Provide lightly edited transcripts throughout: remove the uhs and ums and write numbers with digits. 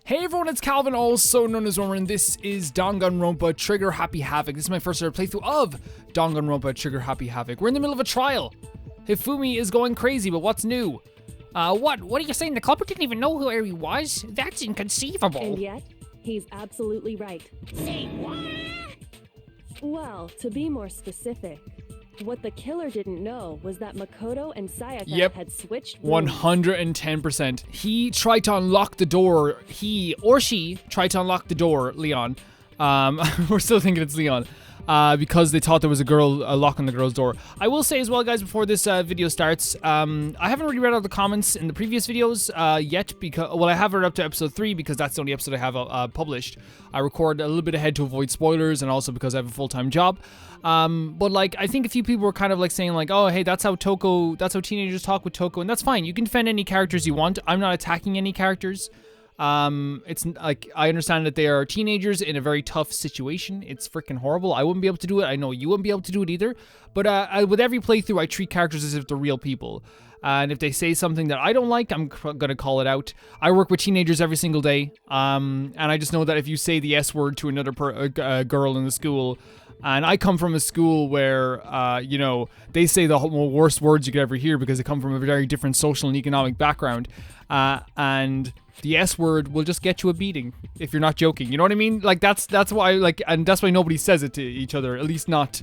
Hey everyone, it's Calvin, also known as Roman, and this is Danganronpa Trigger Happy Havoc. This is my first ever playthrough of Danganronpa Trigger Happy Havoc. We're in the middle of a trial. Hifumi is going crazy, but what's new? What are you saying? The culprit didn't even know who he was? That's inconceivable. And yet, he's absolutely right. Say what? Well, to be more specific, what the killer didn't know was that Makoto and Sayaka had switched rooms. 110%. He tried to unlock the door. He or she tried to unlock the door, Leon. We're still thinking it's Leon. Because they thought there was a lock on the girl's door. I will say as well, guys, before this video starts, I haven't really read all the comments in the previous videos yet, because, well, I have read up to episode 3 because that's the only episode I have published. I record a little bit ahead to avoid spoilers, and also because I have a full-time job. But like, I think a few people were kind of like saying like, oh, hey, that's how teenagers talk with Toko, and that's fine. You can defend any characters you want. I'm not attacking any characters. It's like, I understand that they are teenagers in a very tough situation. It's freaking horrible. I wouldn't be able to do it. I know you wouldn't be able to do it either. But with every playthrough, I treat characters as if they're real people. And if they say something that I don't like, I'm gonna call it out. I work with teenagers every single day. And I just know that if you say the S word to another girl in the school, and I come from a school where, you know, they say the worst words you could ever hear because they come from a very different social and economic background. And the S word will just get you a beating if you're not joking. You know what I mean? Like, that's why, like, and that's why nobody says it to each other, at least not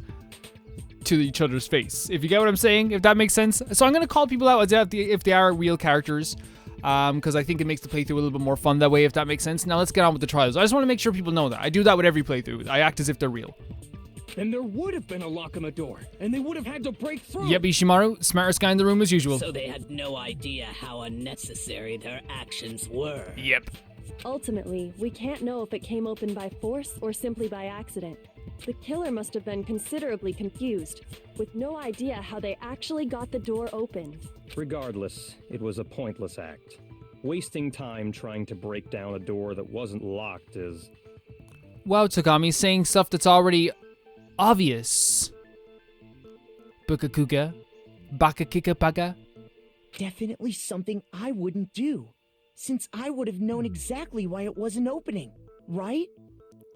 to each other's face. If you get what I'm saying, if that makes sense. So I'm going to call people out as if they are real characters, because I think it makes the playthrough a little bit more fun that way, if that makes sense. Now let's get on with the trials. I just want to make sure people know that. I do that with every playthrough. I act as if they're real. Then there would have been a lock on the door, and they would have had to break through. Yep, Ishimaru, smartest guy in the room as usual. So they had no idea how unnecessary their actions were. Yep. Ultimately, we can't know if it came open by force or simply by accident. The killer must have been considerably confused, with no idea how they actually got the door open. Regardless, it was a pointless act. Wasting time trying to break down a door that wasn't locked is... Wow, Takami, saying stuff that's already obvious. Bukakuga. Bakakikapaga. Definitely something I wouldn't do, since I would have known exactly why it wasn't opening, right?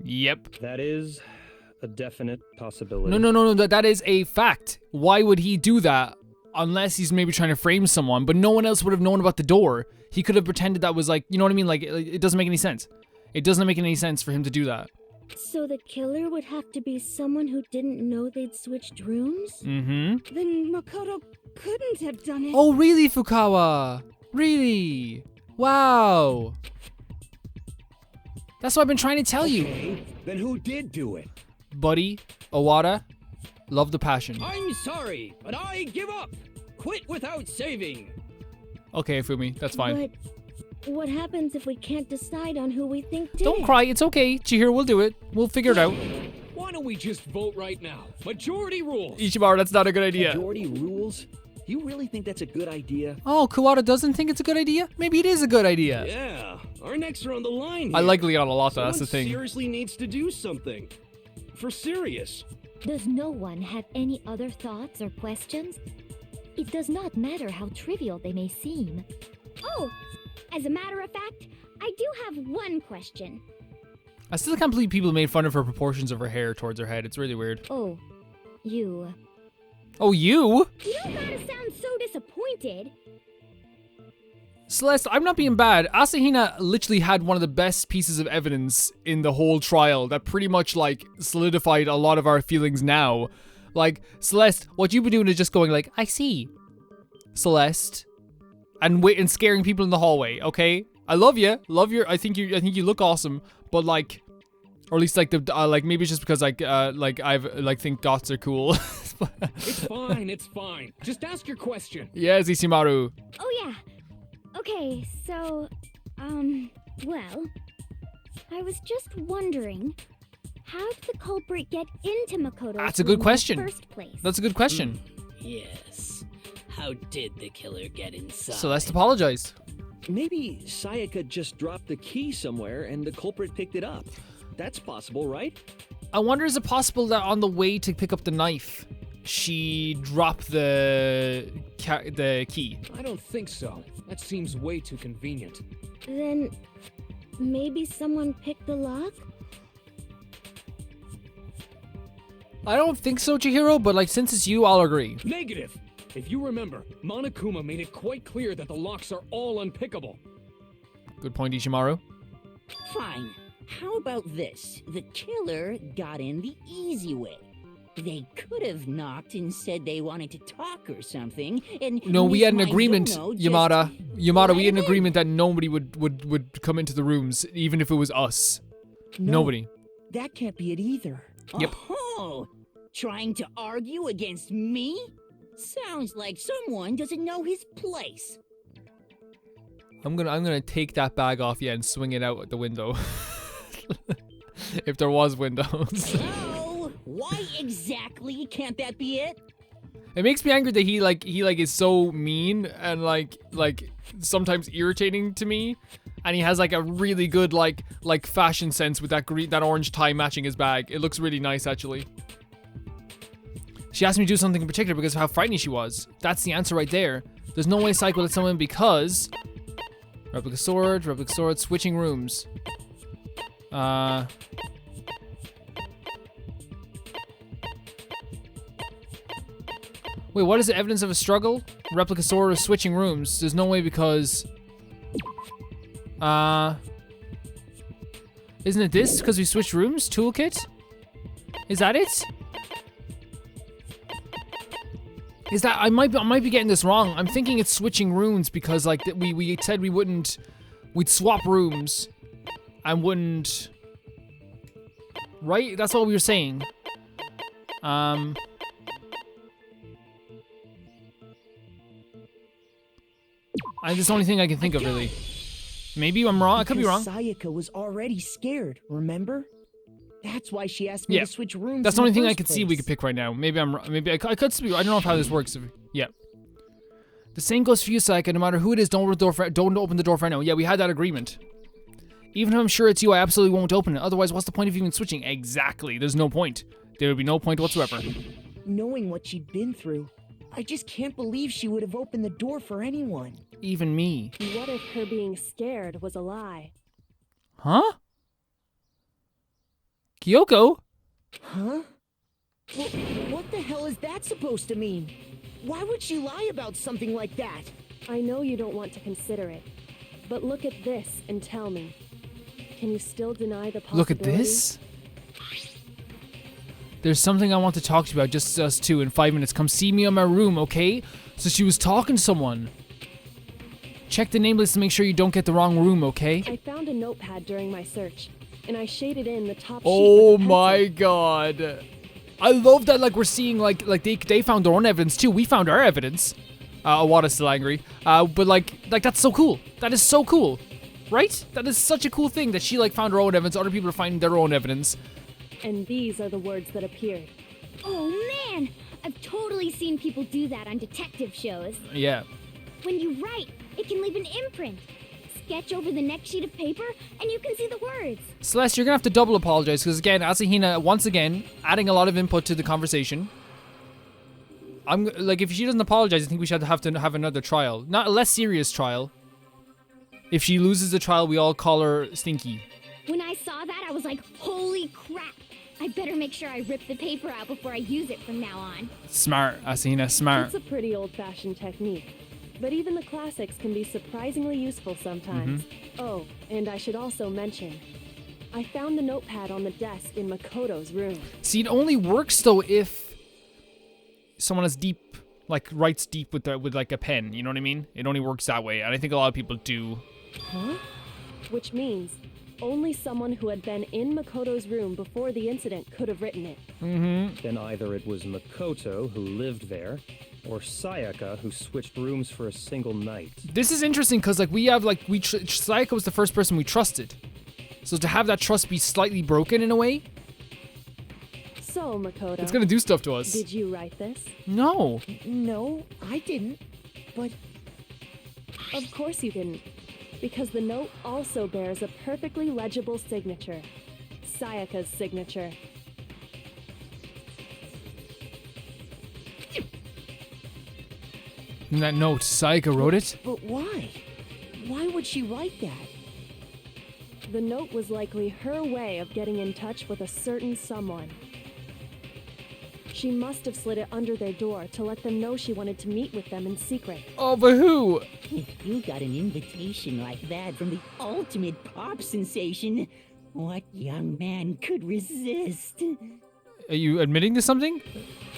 Yep. That is a definite possibility. No, that is a fact. Why would he do that? Unless he's maybe trying to frame someone, but no one else would have known about the door. He could have pretended that was like, you know what I mean? Like, it doesn't make any sense. It doesn't make any sense for him to do that. So the killer would have to be someone who didn't know they'd switched rooms? Mm-hmm. Then Makoto couldn't have done it. Oh, really, Fukawa? Really? Wow. That's what I've been trying to tell you. Then who did do it? Buddy, Owada, love the passion. I'm sorry, but I give up. Quit without saving. Okay, Fumi, that's fine. But what happens if we can't decide on who we think did Don't it? cry, it's okay. Chihiro, we'll do it. We'll figure it out. Why don't we just vote right now? Majority rules. Ichimaru, that's not a good idea. Majority rules? You really think that's a good idea? Oh, Kuwata doesn't think it's a good idea? Maybe it is a good idea. Yeah, our necks are on the line here. I like Leon a lot, though. That's the Someone thing. seriously needs to do something. For serious. Does no one have any other thoughts or questions? It does not matter how trivial they may seem. Oh, as a matter of fact, I do have one question. I still can't believe people made fun of her proportions of her hair towards her head. It's really weird. Oh, you. Oh, you? You don't gotta sound so disappointed. Celeste, I'm not being bad. Asahina literally had one of the best pieces of evidence in the whole trial that pretty much, like, solidified a lot of our feelings now. Like, Celeste, what you've been doing is just going like, I see. Celeste. And scaring people in the hallway, okay? I love you. I think you look awesome, but like, or at least like like maybe it's just because like I've think dots are cool. It's fine. Just ask your question. Yes, Ishimaru. Oh yeah. Okay, so, well, I was just wondering, how did the culprit get into Makoto's That's a good room question. in the first place? That's a good question. Yes. How did the killer get inside? Celeste apologized. Maybe Sayaka just dropped the key somewhere and the culprit picked it up. That's possible, right? I wonder, is it possible that on the way to pick up the knife, she dropped the key? I don't think so. That seems way too convenient. Then maybe someone picked the lock? I don't think so, Chihiro, but like since it's you, I'll agree. Negative! If you remember, Monokuma made it quite clear that the locks are all unpickable. Good point, Ishimaru. Fine. How about this? The killer got in the easy way. They could have knocked and said they wanted to talk or something, and No, we had an Miss agreement, Maizono just Yamada. Yamada, let we had an him in. agreement that nobody would come into the rooms, even if it was us. No, Nobody. That can't be it either. Yep. Oh, trying to argue against me? Sounds like someone doesn't know his place. I'm gonna take that bag off you and swing it out the window. If there was windows. Oh, why exactly can't that be it? It makes me angry that he is so mean and like sometimes irritating to me, and he has like a really good like fashion sense with that orange tie matching his bag. It looks really nice actually. She asked me to do something in particular because of how frightening she was. That's the answer right there. There's no way Psycho let someone because replica sword, switching rooms. Wait, what is the evidence of a struggle? Replica sword or switching rooms? There's no way because... Isn't it this? Because we switched rooms? Toolkit? Is that it? Is that... I might be getting this wrong. I'm thinking it's switching rooms because, like, we said we wouldn't... We'd swap rooms and wouldn't... Right? That's what we were saying. That's the only thing I can think of, really. Maybe I'm wrong. I could be wrong. Sayaka was already scared, remember? That's why she asked me to switch rooms. That's the in only thing I first could see we place. could pick right now. Maybe I'm wrong. Maybe I could speak. I don't know how this works. Yeah. The same goes for you, Sayaka. No matter who it is, don't open the door for right now. Yeah, we had that agreement. Even if I'm sure it's you, I absolutely won't open it. Otherwise, what's the point of even switching? Exactly. There's no point. There would be no point whatsoever. Knowing what she'd been through, I just can't believe she would have opened the door for anyone. Even me. What if her being scared was a lie? Huh? Kyoko? Huh? Well, what the hell is that supposed to mean? Why would she lie about something like that? I know you don't want to consider it, but look at this and tell me. Can you still deny the possibility? Look at this? There's something I want to talk to you about, just us two, in 5 minutes. Come see me in my room, okay? So she was talking to someone. Check the name list to make sure you don't get the wrong room, okay? I found a notepad during my search, and I shaded in the top sheet Oh with a my pencil. god. I love that, like, we're seeing, like they found their own evidence, too. We found our evidence. Awada's still angry. But, like, that's so cool. That is so cool. Right? That is such a cool thing that she, like, found her own evidence. Other people are finding their own evidence. And these are the words that appeared. Oh man! I've totally seen people do that on detective shows. Yeah. When you write, it can leave an imprint. Sketch over the next sheet of paper, and you can see the words. Celeste, you're gonna have to double apologize because again, Asahina once again adding a lot of input to the conversation. I'm like, if she doesn't apologize, I think we should have to have another trial, not a less serious trial. If she loses the trial, we all call her Stinky. When I saw that, I was like, holy crap! I better make sure I rip the paper out before I use it from now on. Smart, Asahina, smart. It's a pretty old-fashioned technique, but even the classics can be surprisingly useful sometimes. Oh, and I should also mention, I found the notepad on the desk in Makoto's room. See, it only works though if someone is deep, like writes deep with like a pen. You know what I mean? It only works that way, and I think a lot of people do. Huh? Which means only someone who had been in Makoto's room before the incident could have written it. Then either it was Makoto who lived there, or Sayaka who switched rooms for a single night. This is interesting because like Sayaka was the first person we trusted, so to have that trust be slightly broken in a way, So, Makoto, it's gonna do stuff to us. did you write this? No. No, I didn't. But Of course you didn't, because the note also bears a perfectly legible signature. Sayaka's signature. In that note, Sayaka wrote it. why? Why would she write that? The note was likely her way of getting in touch with a certain someone. She must have slid it under their door to let them know she wanted to meet with them in secret. Oh, but who? If you got an invitation like that from the ultimate pop sensation, what young man could resist? Are you admitting to something?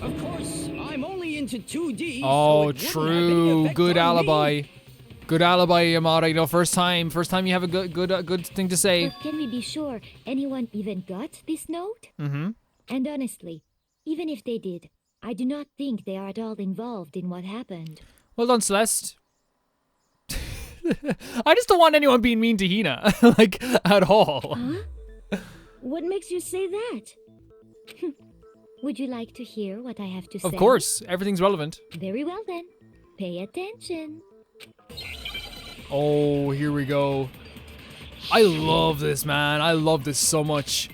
Of course, I'm only into 2D. Oh, so it wouldn't have any true. effect Good on alibi. me. Good alibi, Yamada. You know, first time you have a good thing to say. But can we be sure anyone even got this note? Mm-hmm. And honestly, even if they did, I do not think they are at all involved in what happened. Well done, Celeste. I just don't want anyone being mean to Hina, like, at all. Huh? What makes you say that? Would you like to hear what I have to say? Of course, everything's relevant. Very well then. Pay attention. Oh, here we go. I love this, man. I love this so much.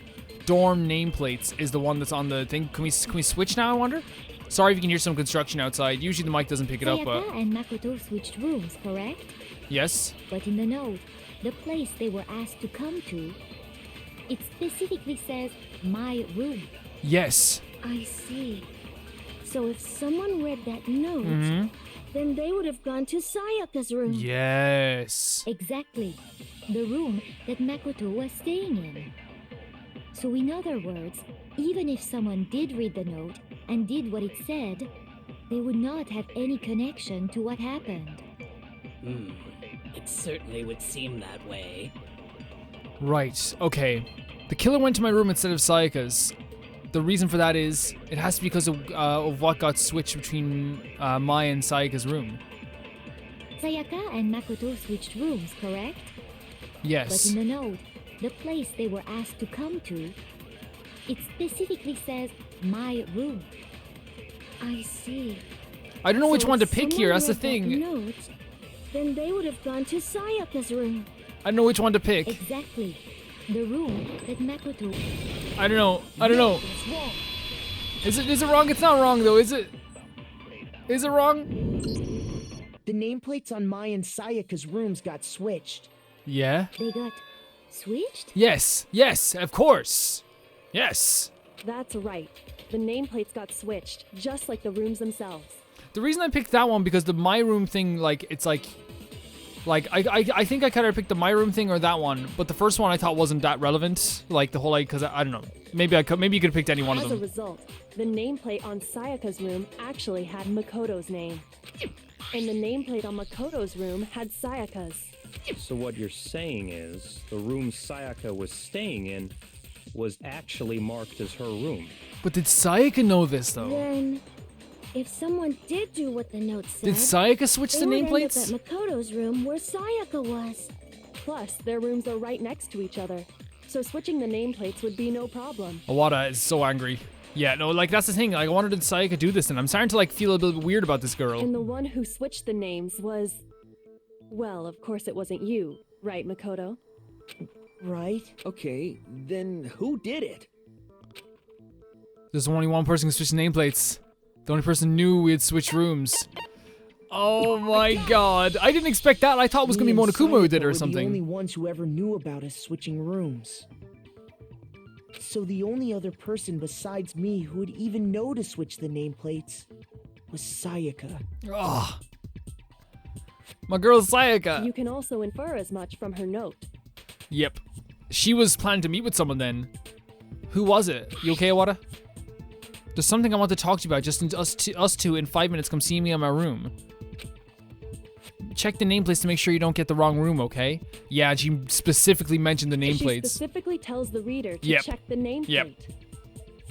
Dorm nameplates is the one that's on the thing. Can we switch now, I wonder? Sorry if you can hear some construction outside. Usually the mic doesn't pick it up, but... Sayaka and Makoto switched rooms, correct? Yes. But in the note, the place they were asked to come to, it specifically says, my room. Yes. I see. So if someone read that note, Mm-hmm. then they would have gone to Sayaka's room. Yes. Exactly. The room that Makoto was staying in. So in other words, even if someone did read the note and did what it said, they would not have any connection to what happened. It certainly would seem that way. Right. Okay. The killer went to my room instead of Sayaka's. The reason for that is it has to be because of what got switched between Maya and Sayaka's room. Sayaka and Makoto switched rooms, correct? But Yes. in the note, the place they were asked to come to, it specifically says, my room. I see. I don't know which So one to if pick here. someone That's the read that thing. note, then they would have gone to Sayaka's room. I don't know which one to pick. Exactly. The room that Makoto... I don't know. I don't know. It's wrong. Is it wrong? It's not wrong though, is it? Is it wrong? The nameplates on Mai and Sayaka's rooms got switched. Yeah. They got switched? Yes. Yes. Of course. Yes. That's right. The nameplates got switched, just like the rooms themselves. The reason I picked that one because the my room thing, like it's like I think I kind of picked the my room thing or that one, but the first one I thought wasn't that relevant. Like the whole because I don't know. Maybe you could have picked any one of As them. a result, the nameplate on Sayaka's room actually had Makoto's name. And the nameplate on Makoto's room had Sayaka's. So what you're saying is the room Sayaka was staying in was actually marked as her room. But did Sayaka know this though? Then, if someone did do what the note said, Did Sayaka switch they the would end up nameplates? at Makoto's room where Sayaka was. Plus, their rooms are right next to each other, so switching the nameplates would be no problem. Awada is so angry. Yeah, no, like that's the thing. Like, I wanted to Sayaka do this, and I'm starting to like feel a bit weird about this girl. And the one who switched the names was... Well, of course it wasn't you, right, Makoto? Right? Okay, then who did it? There's only one person who switched nameplates. The only person knew we had switched rooms. Oh my god. I didn't expect that. I thought it was going to be Me and Monokuma who did it Sayaka or were something. the only ones who ever knew about us switching rooms. So the only other person besides me who would even know to switch the nameplates was Sayaka. Ugh. My girl Sayaka. You can also infer as much from her note. Yep. She was planning to meet with someone then. Who was it? You okay, Awada? There's something I want to talk to you about. Just us two in 5 minutes. Come see me in my room. Check the nameplates to make sure you don't get the wrong room, okay? Yeah, she specifically mentioned the She nameplates. specifically tells the reader to Yep. check the nameplate. Yep.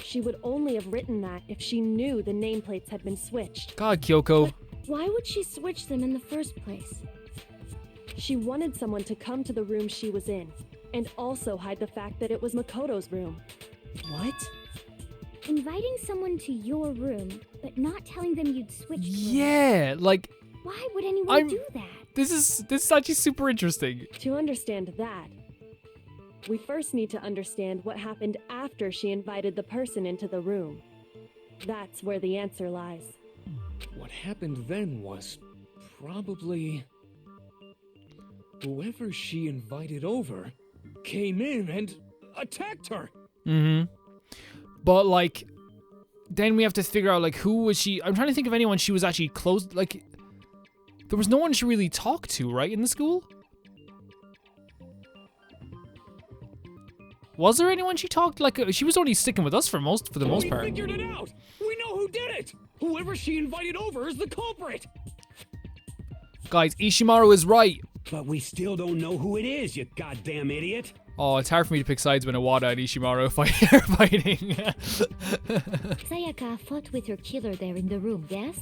She would only have written that if she knew the nameplates had been switched. God, Kyoko. Why would she switch them in the first place? She wanted someone to come to the room she was in, and also hide the fact that it was Makoto's room. What? Inviting someone to your room, but not telling them you'd switch rooms. Yeah, like Why would anyone I'm- do that? this is actually super interesting. To understand that, we first need to understand what happened after she invited the person into the room. That's where the answer lies. What happened then was probably whoever she invited over came in and attacked her. Mm-hmm. But, like, then we have to figure out, like, who was she? I'm trying to think of anyone she was actually close, like, there was no one she really talked to, right, in the school? Was there anyone she talked, like, she was only sticking with us for the most part. We figured it out! We know who did it! Whoever she invited over is the culprit! Guys, Ishimaru is right. But we still don't know who it is, you goddamn idiot. Oh, it's hard for me to pick sides when Iwata and Ishimaru are fighting. Sayaka fought with her killer there in the room, yes?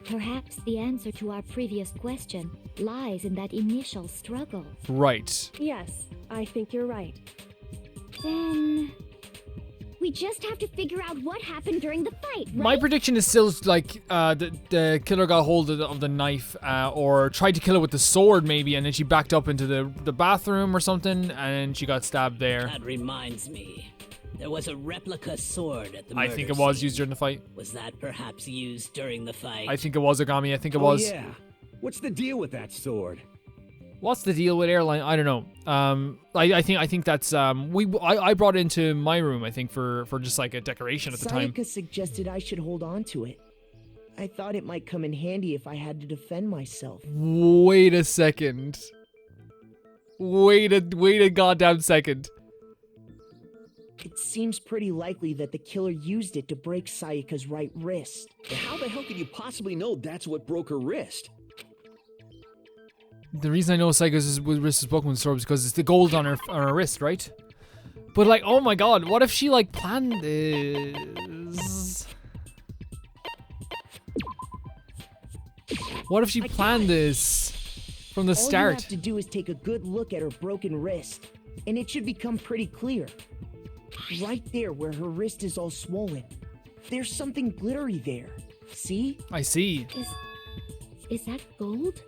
Perhaps the answer to our previous question lies in that initial struggle. Right. Yes, I think you're right. Then we just have to figure out what happened during the fight, right? My prediction is still like the killer got hold of the knife or tried to kill her with the sword maybe, and then she backed up into the bathroom or something and she got stabbed there. That reminds me. There was a replica sword at the murder I think it was scene. used during the fight. Was that perhaps used during the fight? I think it was, Ogami. I think it was. Yeah. What's the deal with that sword? What's the deal with airline? I don't know. I think that's I brought it into my room, I think, for just like a decoration at the time. Sayaka suggested I should hold on to it. I thought it might come in handy if I had to defend myself. Wait a second. Wait a goddamn second. It seems pretty likely that the killer used it to break Sayaka's right wrist. How the hell could you possibly know that's what broke her wrist? The reason I know Sayaka's wrist is broken with the sword is because it's the gold on her wrist, right? But like, oh my god, what if she like planned this? What if she planned this from the All you start? have to do is take a good look at her broken wrist, and it should become pretty clear. Right there where her wrist is all swollen. There's something glittery there. See? I see. Is that gold?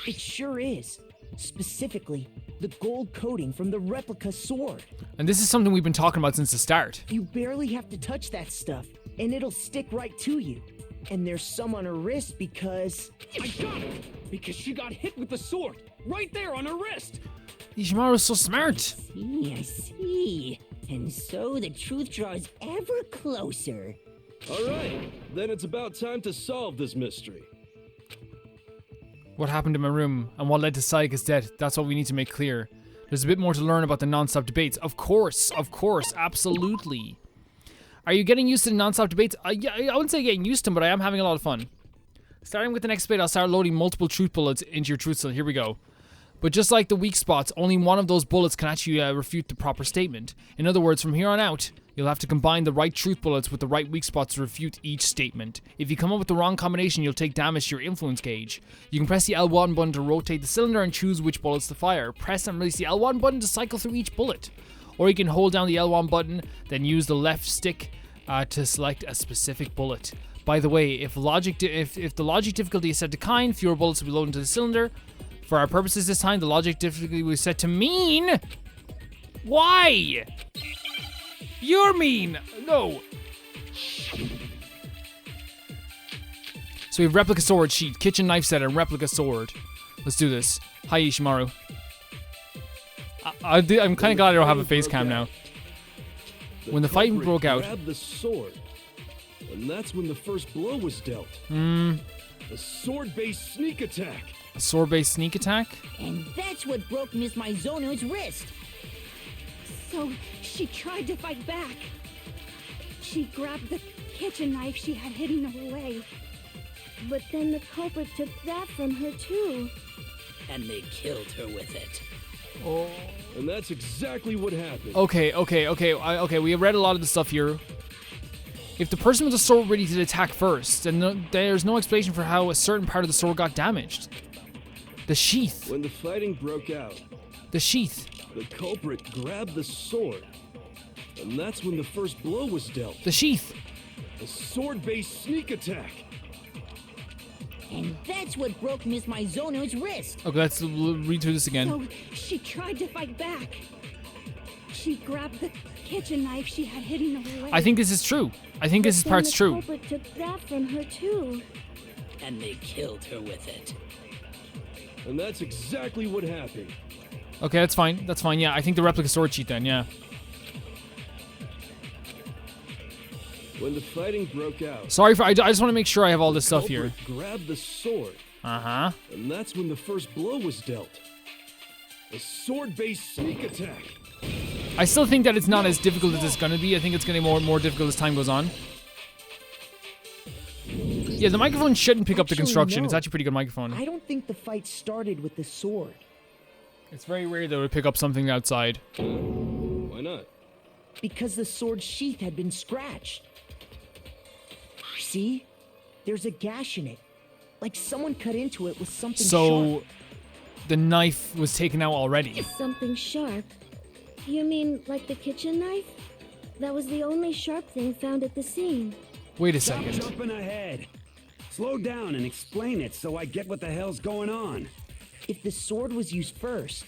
It sure is. Specifically, the gold coating from the replica sword. And this is something we've been talking about since the start. You barely have to touch that stuff, and it'll stick right to you. And there's some on her wrist because... I got it! Because she got hit with the sword! Right there on her wrist! Ishimaru's so smart. I see. And so the truth draws ever closer. All right, then it's about time to solve this mystery. What happened in my room and what led to Sayaka's death, that's what we need to make clear. There's a bit more to learn about the non-stop debates. Of course, absolutely. Are you getting used to the non-stop debates? Yeah, I wouldn't say getting used to them, but I am having a lot of fun. Starting with the next debate, I'll start loading multiple truth bullets into your truth cell. Here we go. But just like the weak spots, only one of those bullets can actually refute the proper statement. In other words, from here on out, you'll have to combine the right truth bullets with the right weak spots to refute each statement. If you come up with the wrong combination, you'll take damage to your influence gauge. You can press the L1 button to rotate the cylinder and choose which bullets to fire. Press and release the L1 button to cycle through each bullet. Or you can hold down the L1 button, then use the left stick to select a specific bullet. By the way, if the logic difficulty is set to kind, fewer bullets will be loaded into the cylinder. For our purposes this time, the logic difficulty was set to mean. Why? You're mean. No. So we have replica sword sheet, kitchen knife set, and replica sword. Let's do this. Hi, Ishimaru. I'm kind of glad I don't have a face cam now. When the fight broke out, grabbed the sword, and that's when the first blow was dealt. A A sword-based sneak attack. sword-based sneak attack? And that's what broke Miss Maizono's wrist. So she tried to fight back. She grabbed the kitchen knife she had hidden away. But then the culprit took that from her too. And they killed her with it. Oh. And that's exactly what happened. Okay. We read a lot of the stuff here. If the person with the sword ready did attack first, then there's no explanation for how a certain part of the sword got damaged. The sheath. When the fighting broke out, The sheath. the culprit grabbed the sword, and that's when the first blow was dealt. The sheath. A sword-based sneak attack. And that's what broke Miss Maizono's wrist. Okay, let's read through this again. So she tried to fight back. She grabbed the kitchen knife she had hidden away. I think this is true. I think this part's true. The culprit took that from her too. And they killed her with it. And that's exactly what happened. Okay, that's fine. That's fine. Yeah, I think the replica sword sheet then. Yeah. When the fighting broke out, Sorry for. I just want to make sure I have all this stuff here. Grabbed the sword. Uh-huh. And that's when the first blow was dealt. A sword-based sneak attack. I still think that it's not as difficult as it's gonna be. I think it's gonna be more difficult as time goes on. Yeah, the microphone shouldn't pick up the construction. No. It's actually a pretty good microphone. I don't think the fight started with the sword. It's very rare that it would pick up something outside. Why not? Because the sword sheath had been scratched. See? There's a gash in it. Like someone cut into it with something sharp. The knife was taken out already. Something sharp? You mean like the kitchen knife? That was the only sharp thing found at the scene. Wait a Stop second. jumping ahead. Slow down and explain it so I get what the hell's going on. If the sword was used first,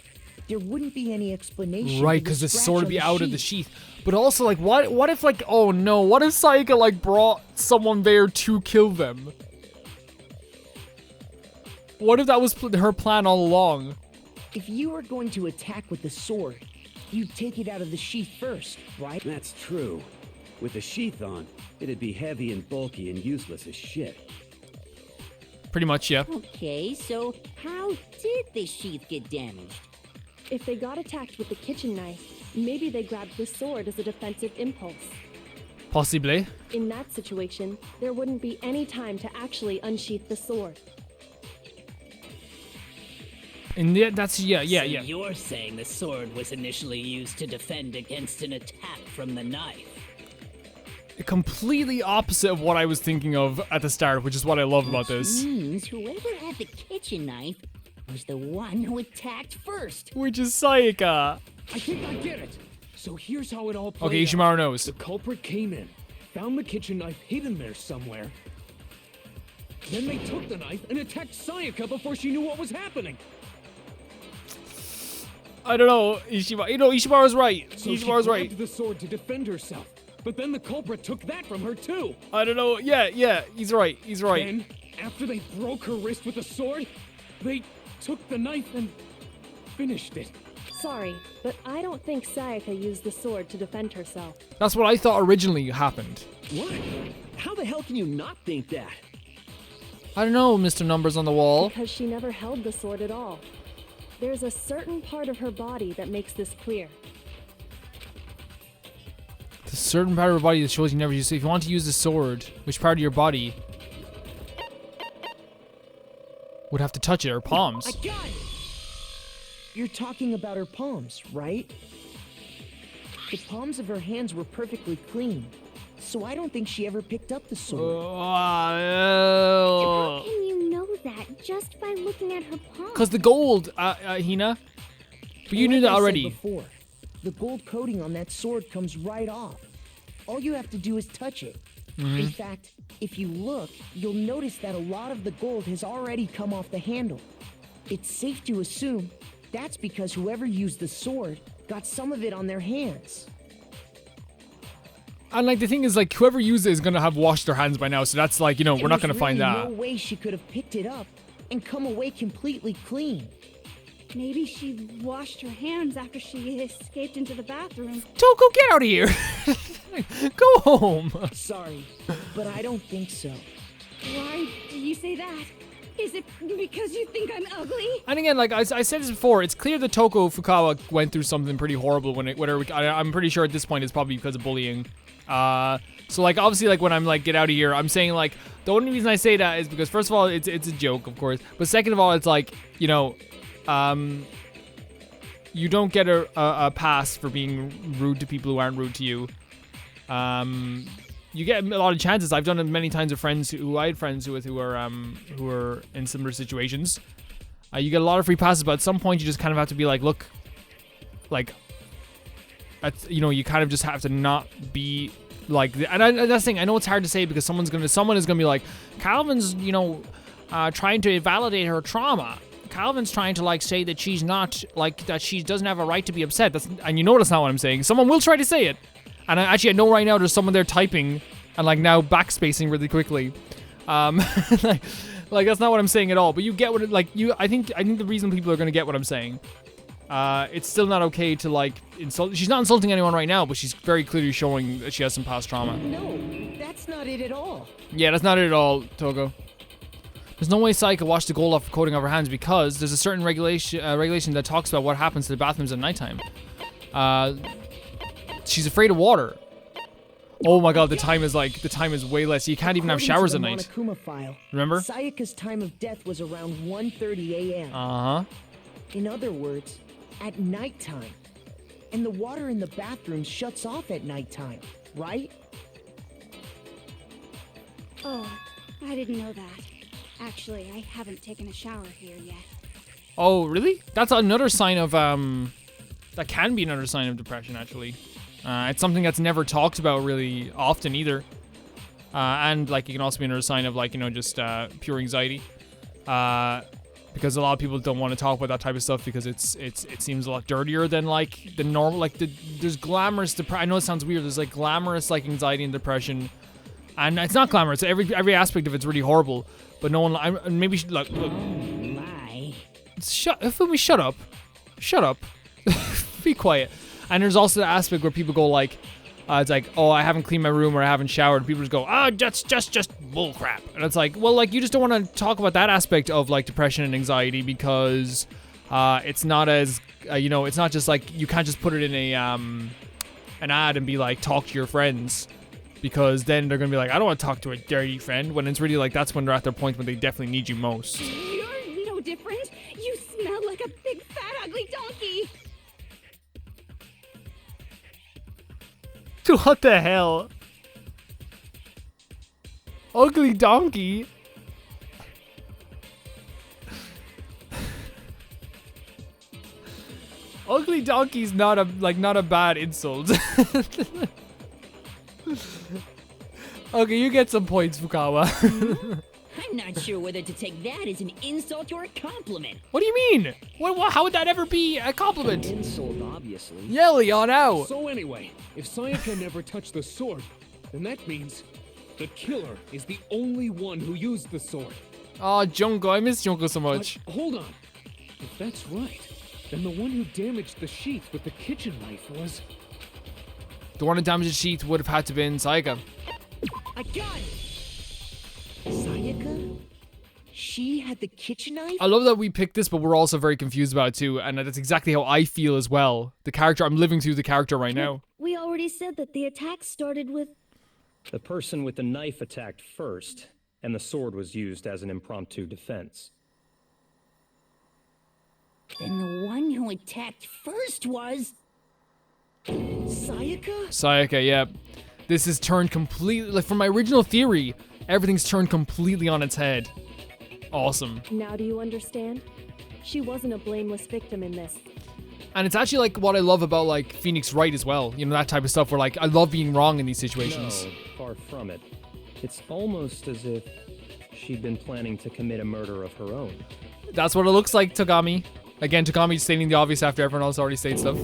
there wouldn't be any explanation. Right, because the sword would be out of the sheath. But also, like, what if, like, oh no, what if Sayaka, like, brought someone there to kill them? What if that was her plan all along? If you were going to attack with the sword, you'd take it out of the sheath first, right? That's true. With the sheath on, it'd be heavy and bulky and useless as shit. Pretty much, yeah. Okay, so how did the sheath get damaged? If they got attacked with the kitchen knife, maybe they grabbed the sword as a defensive impulse. Possibly. In that situation, there wouldn't be any time to actually unsheath the sword. And that's, yeah. You're saying the sword was initially used to defend against an attack from the knife. Completely opposite of what I was thinking of at the start, which is what I love about this. Means whoever had the kitchen knife was the one who attacked first. Which is Sayaka. I think I get it. So here's how it all played Okay, out. Ishimaru knows. The culprit came in, found the kitchen knife hidden there somewhere. Then they took the knife and attacked Sayaka before she knew what was happening. I don't know, Ishimaru's right. So Ishimaru's she right. grabbed the sword to defend herself. But then the culprit took that from her too. I don't know. Yeah, he's right. Then, after they broke her wrist with the sword, they took the knife and finished it. Sorry, but I don't think Sayaka used the sword to defend herself. That's what I thought originally happened. What? How the hell can you not think that? I don't know, Mr. Numbers on the wall. Because she never held the sword at all. There's a certain part of her body that makes this clear. There's a certain part of her body that shows you never use it. If you want to use the sword, which part of your body would have to touch it? Her palms. I got it! You're talking about her palms, right? The palms of her hands were perfectly clean, so I don't think she ever picked up the sword. How can you know that just by looking at her palm? Because the gold, Hina. But you And knew like that I said already. before, the gold coating on that sword comes right off. All you have to do is touch it. In fact, if you look, you'll notice that a lot of the gold has already come off the handle. It's safe to assume that's because whoever used the sword got some of it on their hands. And like the thing is, like whoever used it is gonna have washed their hands by now, so that's like, we're not gonna find that. There's no way she could have picked it up and come away completely clean. Maybe she washed her hands after she escaped into the bathroom. Toko, get out of here! Go home! Sorry, but I don't think so. Why do you say that? Is it because you think I'm ugly? And again, like I said this before, it's clear that Toko Fukawa went through something pretty horrible I'm pretty sure at this point it's probably because of bullying. So like obviously like when I'm like get out of here, I'm saying like the only reason I say that is because first of all it's a joke, of course, but second of all it's like you don't get a pass for being rude to people who aren't rude to you. You get a lot of chances. I've done it many times with friends who I had friends who were in similar situations. You get a lot of free passes, but at some point you just kind of have to be like, look, like, you kind of just have to not be like. And that's the thing. I know it's hard to say because someone is gonna be like, Calvin's, trying to validate her trauma. Calvin's trying to like say that she's not like that. She doesn't have a right to be upset. And you know that's not what I'm saying. Someone will try to say it. And I know right now there's someone there typing and like now backspacing really quickly. Like that's not what I'm saying at all. But you get what I think the reason people are gonna get what I'm saying it's still not okay to like insult. She's not insulting anyone right now, but she's very clearly showing that she has some past trauma. No, that's not it at all. Yeah, that's not it at all, Togo. There's no way Sayaka washed the gold off coating of her hands because there's a certain regulation that talks about what happens to the bathrooms at nighttime. She's afraid of water. Oh my god, the time is way less. You can't even have showers at night. Monokuma file, Remember? Sayaka's time of death was around 1:30 a.m. Uh-huh. In other words, at nighttime. And the water in the bathroom shuts off at nighttime, right? Oh, I didn't know that. Actually, I haven't taken a shower here yet. Oh, really? That's another sign of, that can be another sign of depression, actually. It's something that's never talked about really often either. And, like, it can also be another sign of, like, you know, just, pure anxiety. Because a lot of people don't want to talk about that type of stuff because it seems a lot dirtier than, like, the normal, like, there's glamorous I know it sounds weird, there's, like, glamorous, like, anxiety and depression. And it's not glamorous, every aspect of it's really horrible. But no one, maybe, like, look. My. Shut up. Shut up. Be quiet. And there's also the aspect where people go like, it's like, oh, I haven't cleaned my room or I haven't showered. People just go, that's just bullcrap. And it's like, well, like, you just don't want to talk about that aspect of, like, depression and anxiety because it's not as, you know, it's not just like, you can't just put it in an ad and be like, talk to your friends. Because then they're going to be like, I don't want to talk to a dirty friend. When it's really like, that's when they're at their point when they definitely need you most. You're no different. You smell like a big, fat, ugly donkey. What the hell? Ugly donkey? Ugly donkey's not a bad insult. Okay, you get some points, Fukawa. I'm not sure whether to take that as an insult or a compliment. What do you mean? How would that ever be a compliment? An insult, obviously. Yeah, Leon, out. So anyway, if Sayaka never touched the sword, then that means the killer is the only one who used the sword. Oh, Junko, I miss Junko so much. But hold on. If that's right, then the one who damaged the sheath with the kitchen knife was... The one who damaged the sheath would have had to been Sayaka. I got it! Sayaka? She had the kitchen knife? I love that we picked this, but we're also very confused about it too, and that's exactly how I feel as well. The character, I'm living through the character right now. We already said that the attack started with... The person with the knife attacked first, and the sword was used as an impromptu defense. Then the one who attacked first was... Sayaka? Sayaka, yeah. This is turned completely, like, from my original theory, everything's turned completely on its head. Awesome. Now do you understand? She wasn't a blameless victim in this. And it's actually, like, what I love about, like, Phoenix Wright as well. You know, that type of stuff where, like, I love being wrong in these situations. No, far from it. It's almost as if she'd been planning to commit a murder of her own. That's what it looks like, Togami. Again, Togami stating the obvious after everyone else already states stuff.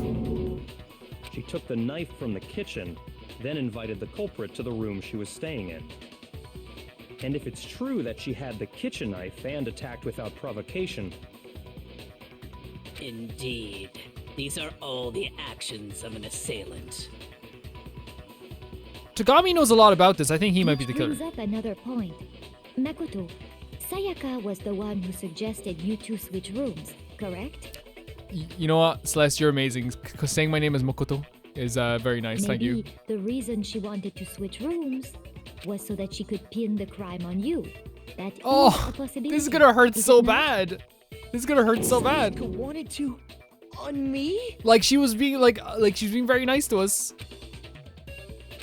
She took the knife from the kitchen, then invited the culprit to the room she was staying in. And if it's true that she had the kitchen knife and attacked without provocation... Indeed. These are all the actions of an assailant. Togami knows a lot about this. I think he might be the killer. Brings up another point. Makoto, Sayaka was the one who suggested you two switch rooms, correct? You know what, Celeste, you're amazing. Because saying my name is Makoto is very nice. Thank you. Maybe the reason she wanted to switch rooms was so that she could pin the crime on you. That is a possibility. This is gonna hurt Is so it not? bad. This is gonna hurt so bad. Sayaka wanted to... on me? Like she was being like she was being very nice to us.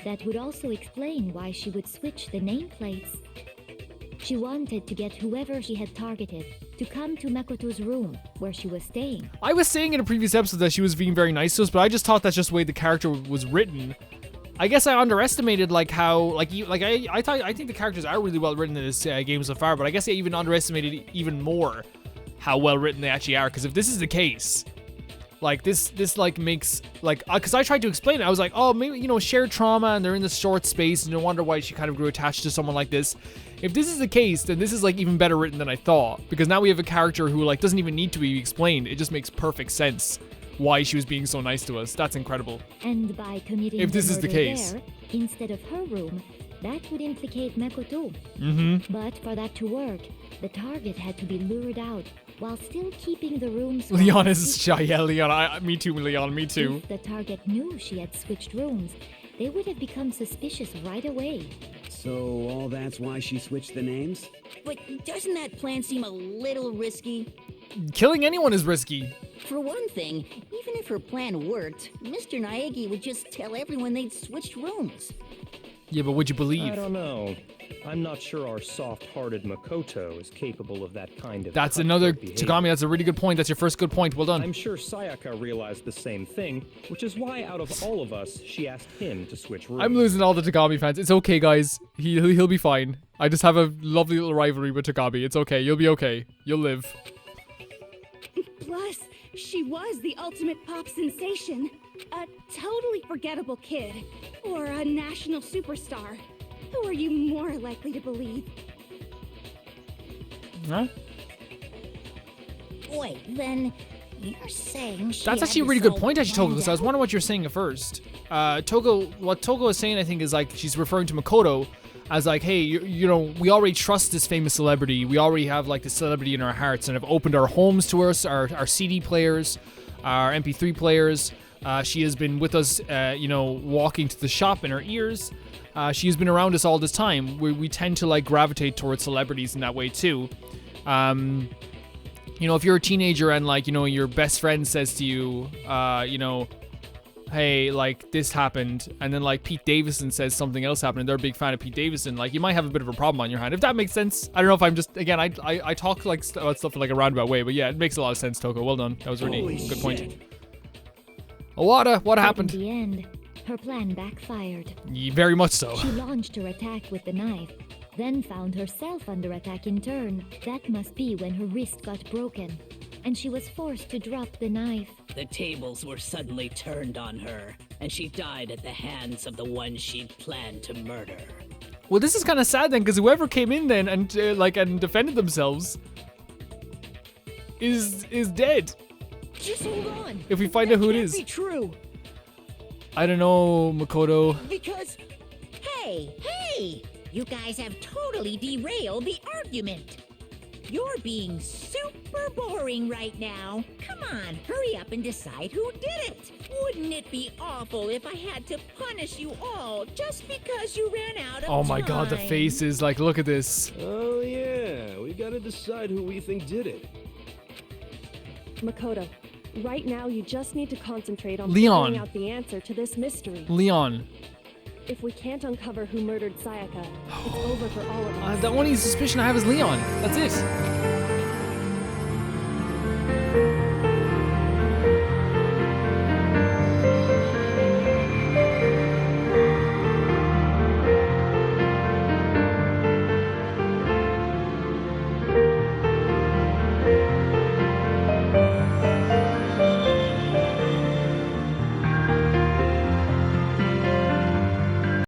That would also explain why she would switch the nameplates. She wanted to get whoever she had targeted to come to Makoto's room where she was staying. I was saying in a previous episode that she was being very nice to us, but I just thought that's just the way the character was written. I guess I underestimated like how I think the characters are really well written in this game so far, but I guess I even underestimated even more how well written they actually are. Because if this is the case, Like this like makes like because I tried to explain it. I was like, oh, maybe shared trauma and they're in this short space and no wonder why she kind of grew attached to someone like this. If this is the case, then this is like even better written than I thought, because now we have a character who like doesn't even need to be explained. It just makes perfect sense why she was being so nice to us. That's incredible. And by committing if this is the case there, instead of her room, that would implicate Makoto. But for that to work, the target had to be lured out while still keeping the rooms. Leon is shy. Yeah, Leon. Me too, Leon. Me too. If the target knew she had switched rooms, they would have become suspicious right away. So all that's why she switched the names? But doesn't that plan seem a little risky? Killing anyone is risky. For one thing, even if her plan worked, Mr. Naegi would just tell everyone they'd switched rooms. Yeah, but would you believe? I don't know. I'm not sure our soft-hearted Makoto is capable of that kind of. That's another Tagami. That's a really good point. That's your first good point. Well done. I'm sure Sayaka realized the same thing, which is why out of all of us, she asked him to switch rooms. I'm losing all the Tagami fans. It's okay, guys. He'll be fine. I just have a lovely little rivalry with Tagami. It's okay. You'll be okay. You'll live. Plus, she was the ultimate pop sensation. A totally forgettable kid. Or a national superstar. Who are you more likely to believe? Huh? Wait, then you're saying she That's actually a really good point, actually, Togo, because I was wondering what you're saying at first. What Togo is saying, I think, is like she's referring to Makoto as like, hey, you know, we already trust this famous celebrity. We already have like this celebrity in our hearts and have opened our homes to us, our CD players, our MP3 players. She has been with us, walking to the shop in her ears. She has been around us all this time. We tend to like gravitate towards celebrities in that way too. If you're a teenager and like, your best friend says to you, hey, like this happened, and then like Pete Davidson says something else happened and they're a big fan of Pete Davidson, like you might have a bit of a problem on your hand, if that makes sense. I don't know if I'm just, again, I talk like about stuff in like a roundabout way, but yeah, it makes a lot of sense, Toko. Well done. That was a really good point. Awada, what happened? In the end, her plan backfired. Very much so. She launched her attack with the knife, then found herself under attack in turn. That must be when her wrist got broken, and she was forced to drop the knife. The tables were suddenly turned on her, and she died at the hands of the one she'd planned to murder. Well, this is kind of sad then, because whoever came in then and and defended themselves is dead. Just hold on. If we find out who it is. That can't be true. I don't know, Makoto. Because... Hey! You guys have totally derailed the argument. You're being super boring right now. Come on, hurry up and decide who did it. Wouldn't it be awful if I had to punish you all just because you ran out of time? Oh my god, the faces. Like, look at this. Oh yeah, we gotta decide who we think did it. Makoto, right now you just need to concentrate on Leon. figuring out the answer to this mystery. Leon. If we can't uncover who murdered Sayaka, it's over for all of us. The only suspicion I have is Leon. That's it.